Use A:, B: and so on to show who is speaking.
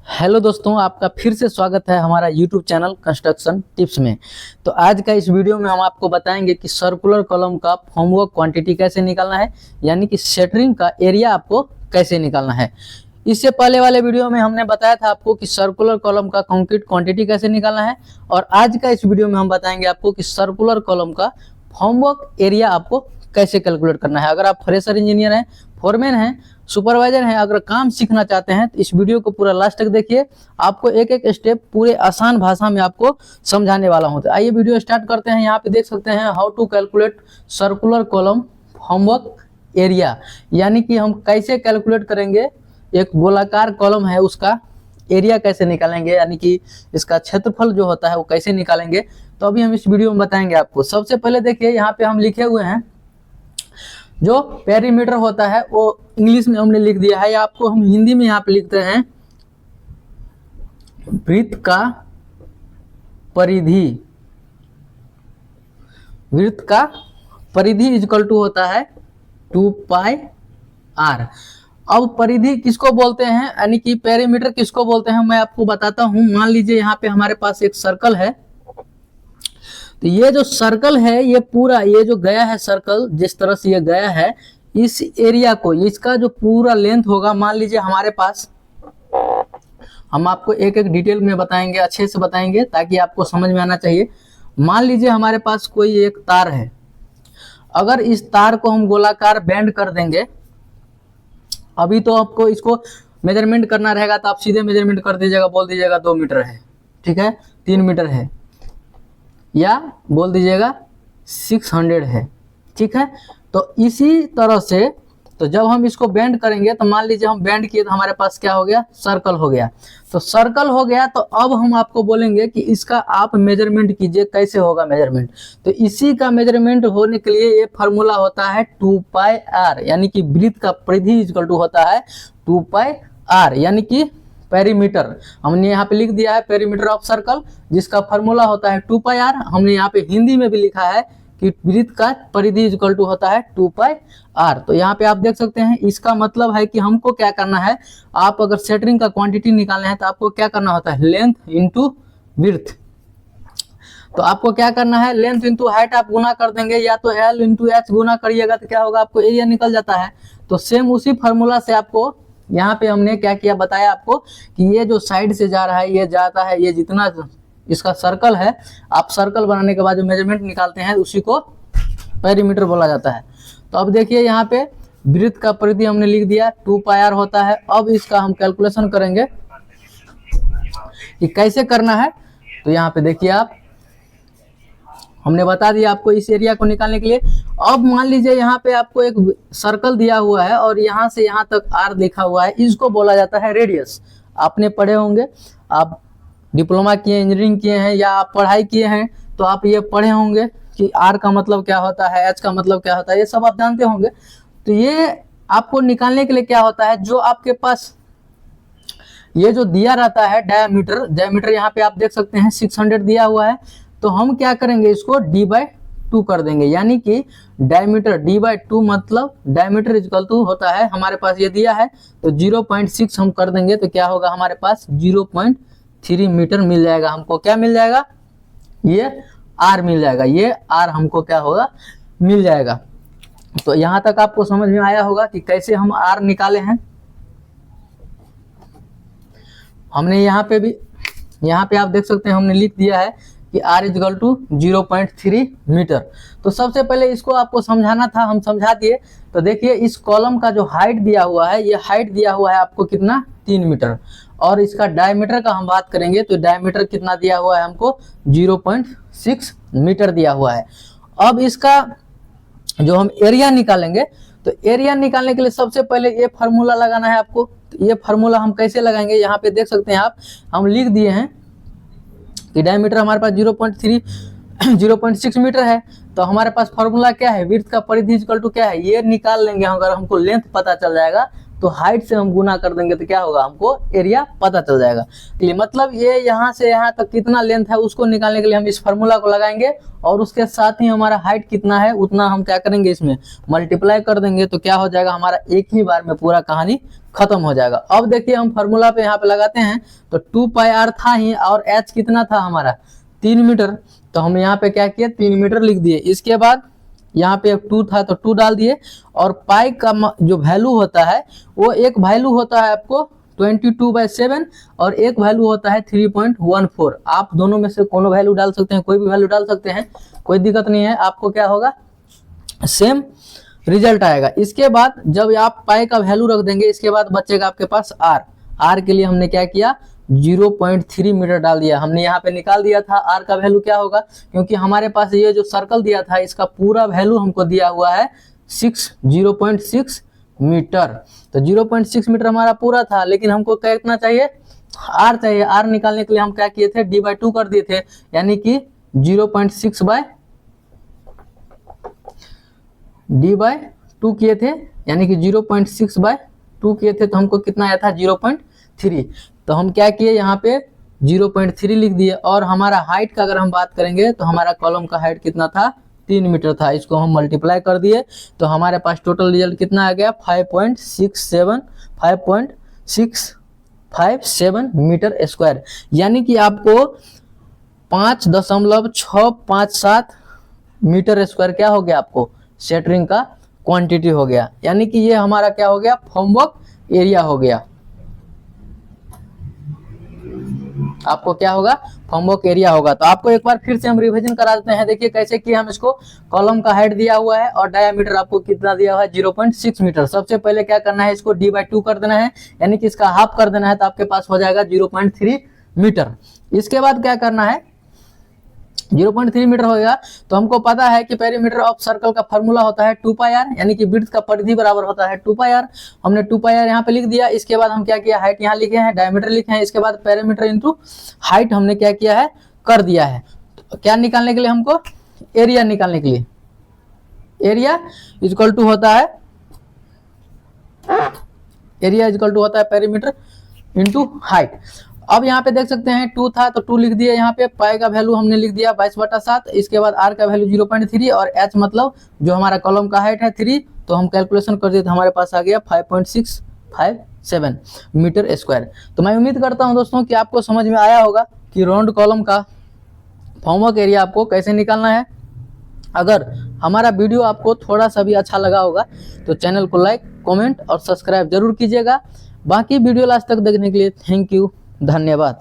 A: Hello दोस्तों, आपका फिर से स्वागत है हमारा यूट्यूब चैनल कंस्ट्रक्शन टिप्स में। तो आज का इस वीडियो में हम आपको बताएंगे कि सर्कुलर कॉलम का फॉर्मवर्क क्वांटिटी कैसे निकालना है, यानी कि शटरिंग का एरिया आपको कैसे निकालना है। इससे पहले वाले वीडियो में हमने बताया था आपको कि सर्कुलर कॉलम का कंक्रीट क्वांटिटी कैसे निकालना है, और आज का इस वीडियो में हम बताएंगे आपको कि सर्कुलर कॉलम का फॉर्मवर्क एरिया आपको कैसे कैलकुलेट करना है। अगर आप फ्रेशर इंजीनियर हैं, फोरमैन हैं, सुपरवाइजर हैं, अगर काम सीखना चाहते हैं तो इस वीडियो को पूरा लास्ट तक देखिए। आपको एक एक स्टेप पूरे आसान भाषा में आपको समझाने वाला हूं। तो आइए वीडियो स्टार्ट करते हैं। यहाँ पे देख सकते हैं how to calculate circular column formwork area, यानी कि हम कैसे कैलकुलेट करेंगे एक गोलाकार कॉलम है उसका एरिया कैसे निकालेंगे, यानी कि इसका क्षेत्रफल जो होता है वो कैसे निकालेंगे। तो अभी हम इस वीडियो में बताएंगे आपको। सबसे पहले देखिए यहाँ पे हम लिखे हुए हैं जो पेरीमीटर होता है वो इंग्लिश में हमने लिख दिया है, या आपको हम हिंदी में यहाँ पे लिखते हैं वृत्त का परिधि। वृत्त का परिधि इक्वल टू होता है 2πr। अब परिधि किसको बोलते हैं, यानी कि पेरीमीटर किसको बोलते हैं, मैं आपको बताता हूं। मान लीजिए यहाँ पे हमारे पास एक सर्कल है, तो ये जो सर्कल है ये पूरा, ये जो गया है सर्कल जिस तरह से ये गया है, इस एरिया को, इसका जो पूरा लेंथ होगा, मान लीजिए हमारे पास, हम आपको एक एक डिटेल में बताएंगे, अच्छे से बताएंगे ताकि आपको समझ में आना चाहिए। मान लीजिए हमारे पास कोई एक तार है, अगर इस तार को हम गोलाकार बेंड कर देंगे, अभी तो आपको इसको मेजरमेंट करना रहेगा तो आप सीधे मेजरमेंट कर दीजिएगा, बोल दीजिएगा 2 मीटर है, ठीक है, 3 मीटर है, या बोल दीजिएगा 600 है, ठीक है। तो इसी तरह से तो जब हम इसको बेंड करेंगे तो मान लीजिए हम बेंड किए तो हमारे पास क्या हो गया, सर्कल हो गया। तो सर्कल हो गया तो अब हम आपको बोलेंगे कि इसका आप मेजरमेंट कीजिए, कैसे होगा मेजरमेंट। तो इसी का मेजरमेंट होने के लिए ये फार्मूला होता है 2πr, यानी कि वृत्त का परिधि इक्वल टू होता है 2πr, यानी कि पेरीमीटर। हमने यहाँ पे लिख दिया है पेरीमीटर ऑफ सर्कल, जिसका फार्मूला होता है 2πr। हमने यहाँ पे हिंदी में भी लिखा है कि वृत्त का परिधि इक्वल टू होता है 2πr। तो यहाँ पे आप देख सकते हैं, इसका मतलब है कि हमको क्या करना है, आप अगर शटरिंग का क्वांटिटी निकालना है तो आपको क्या करना होता है, लेंथ इंटू विड्थ। तो आपको क्या करना है, लेंथ इंटू हाइट आप गुना कर देंगे, या तो एल इंटू एच गुना करिएगा तो क्या होगा, आपको एरिया निकल जाता है। तो सेम उसी फार्मूला से आपको यहाँ पे हमने क्या किया, बताया आपको कि ये जो साइड से जा रहा है, ये जाता है, ये जितना इसका सर्कल है, आप सर्कल बनाने के बाद जो मेजरमेंट निकालते हैं उसी को पेरीमीटर बोला जाता है। तो अब देखिए यहाँ पे वृत्त का परिधि हमने लिख दिया 2πr होता है। अब इसका हम कैलकुलेशन करेंगे कि कैसे करना है। तो यहाँ पे देखिए आप, हमने बता दिया आपको इस एरिया को निकालने के लिए। अब मान लीजिए यहाँ पे आपको एक सर्कल दिया हुआ है और यहाँ से यहाँ तक आर लिखा हुआ है, इसको बोला जाता है रेडियस। आपने पढ़े होंगे, आप डिप्लोमा किए, इंजीनियरिंग किए हैं, या आप पढ़ाई किए हैं तो आप ये पढ़े होंगे कि आर का मतलब क्या होता है, एच का मतलब क्या होता है, ये सब आप जानते होंगे। तो ये आपको निकालने के लिए क्या होता है, जो आपके पास ये जो दिया रहता है डायमीटर यहाँ पे आप देख सकते हैं 600 दिया हुआ है। तो हम क्या करेंगे, इसको d/2 कर देंगे, यानी कि डायमीटर d/2 मतलब डायमीटर इक्वल टू होता है, हमारे पास ये दिया है तो 0.6 हम कर देंगे तो क्या होगा, हमारे पास 0.3 मीटर मिल जाएगा। हमको क्या मिल जाएगा, ये r मिल जाएगा, ये r हमको क्या होगा, मिल जाएगा। तो यहाँ तक आपको समझ में आया होगा कि कैसे हम r निकाले हैं। हमने यहाँ पे आप देख सकते हैं, हमने लिख दिया है कि r इक्वल टू 0.3 मीटर। तो सबसे पहले इसको आपको समझाना था, हम समझा दिए। तो देखिए इस कॉलम का जो हाइट दिया हुआ है, ये हाइट दिया हुआ है आपको कितना, 3 मीटर। और इसका डायमीटर का हम बात करेंगे तो डायमीटर कितना दिया हुआ है हमको, 0.6 मीटर दिया हुआ है। अब इसका जो हम एरिया निकालेंगे, तो एरिया निकालने के लिए सबसे पहले ये फार्मूला लगाना है आपको। तो ये फार्मूला हम कैसे लगाएंगे, यहाँ पे देख सकते हैं आप, हम लिख दिए हैं कि डायमीटर हमारे पास 0.6 मीटर है। तो हमारे पास फार्मूला क्या है, विड्थ का परिधि इक्वल टू क्या है, ये निकाल लेंगे। अगर हमको लेंथ पता चल जाएगा तो हाइट से हम गुना कर देंगे तो क्या होगा, हमको एरिया पता चल जाएगा। तो मतलब ये यहाँ से यहाँ तक कितना लेंथ है उसको निकालने के लिए हम इस फार्मूला को लगाएंगे और उसके साथ ही हमारा हाइट कितना है उतना हम क्या करेंगे, इसमें मल्टीप्लाई कर देंगे। तो क्या हो जाएगा, हमारा एक ही बार में पूरा कहानी खत्म हो जाएगा। अब देखिए हम फार्मूला पे यहाँ पे लगाते हैं तो 2πr था ही और h कितना था हमारा 3 मीटर, तो हम यहाँ पे क्या किए 3 मीटर लिख दिए। इसके बाद यहाँ पे 2 था तो 2 डाल दिए और पाई का जो वैल्यू होता है वो एक वैल्यू होता है आपको 22/7 और एक वैल्यू होता है 3.14। आप दोनों में से कोनो वैल्यू डाल सकते हैं, कोई भी वैल्यू डाल सकते हैं, कोई दिक्कत नहीं है। आपको क्या होगा, सेम रिजल्ट आएगा। इसके बाद जब आप पाई का वैल्यू रख देंगे, इसके बाद बचेगा आपके पास आर के लिए हमने क्या किया 0.3 मीटर डाल दिया। हमने यहाँ पे निकाल दिया था आर का वैल्यू क्या होगा, क्योंकि हमारे पास ये जो सर्कल दिया था इसका पूरा वैल्यू हमको दिया हुआ है 0.6 मीटर। तो 0.6 मीटर हमारा पूरा था, लेकिन हमको कितना चाहिए, आर चाहिए। आर निकालने के लिए हम क्या किए थे, d/2 कर दिए थे, यानी कि 0.6/d/2 किए थे, यानी कि 0.6/2 किए थे। तो हमको कितना आया था 0.3। तो हम क्या किए यहाँ पे 0.3 लिख दिए। और हमारा हाइट का अगर हम बात करेंगे तो हमारा कॉलम का हाइट कितना था 3 मीटर था, इसको हम मल्टीप्लाई कर दिए तो हमारे पास टोटल रिजल्ट कितना आ गया 5.657 मीटर स्क्वायर, यानी कि आपको 5.657 मीटर स्क्वायर क्या हो गया, आपको शटरिंग का क्वांटिटी हो गया। यानी कि ये हमारा क्या हो गया, फॉर्मवर्क एरिया हो गया। आपको क्या होगा, फॉर्मवर्क एरिया होगा। तो आपको एक बार फिर से हम रिवीजन करा देते हैं। देखिए कैसे कि हम इसको, कॉलम का हाइट दिया हुआ है और डायामीटर आपको कितना दिया हुआ है 0.6 मीटर। सबसे पहले क्या करना है, इसको d/2 कर देना है, यानी कि इसका हाफ कर देना है, तो आपके पास हो जाएगा 0.3 मीटर। इसके बाद क्या करना है, 0.3 मीटर होगा तो हमको पता है कि पेरीमीटर ऑफ सर्कल का फार्मूला होता है 2πr, यानी कि विड्थ का परिधि बराबर होता है 2πr। हमने 2πr यहाँ पे लिख दिया। इसके बाद हम क्या किया, हाइट यहाँ लिखे हैं, डायमीटर लिखे हैं, इसके बाद पेरीमीटर इंटू हाइट हमने क्या किया है, कर दिया है। तो क्या निकालने के लिए, हमको एरिया निकालने के लिए, एरिया इक्वल टू होता है पेरीमीटर इंटू हाइट। अब यहाँ पे देख सकते हैं 2 था तो 2 लिख दिया, यहाँ पे पाई का वैल्यू हमने लिख दिया 22/7। इसके बाद आर का वैल्यू 0.3 और एच मतलब जो हमारा कॉलम का हाइट है 3, तो हम कैलकुलेशन कर दिए तो हमारे पास आ गया 5.657 मीटर स्क्वायर। तो मैं उम्मीद करता हूँ दोस्तों कि आपको समझ में आया होगा कि राउंड कॉलम का फॉर्मवर्क एरिया आपको कैसे निकालना है। अगर हमारा वीडियो आपको थोड़ा सा भी अच्छा लगा होगा तो चैनल को लाइक, कमेंट और सब्सक्राइब जरूर कीजिएगा। बाकी वीडियो लास्ट तक देखने के लिए थैंक यू, धन्यवाद।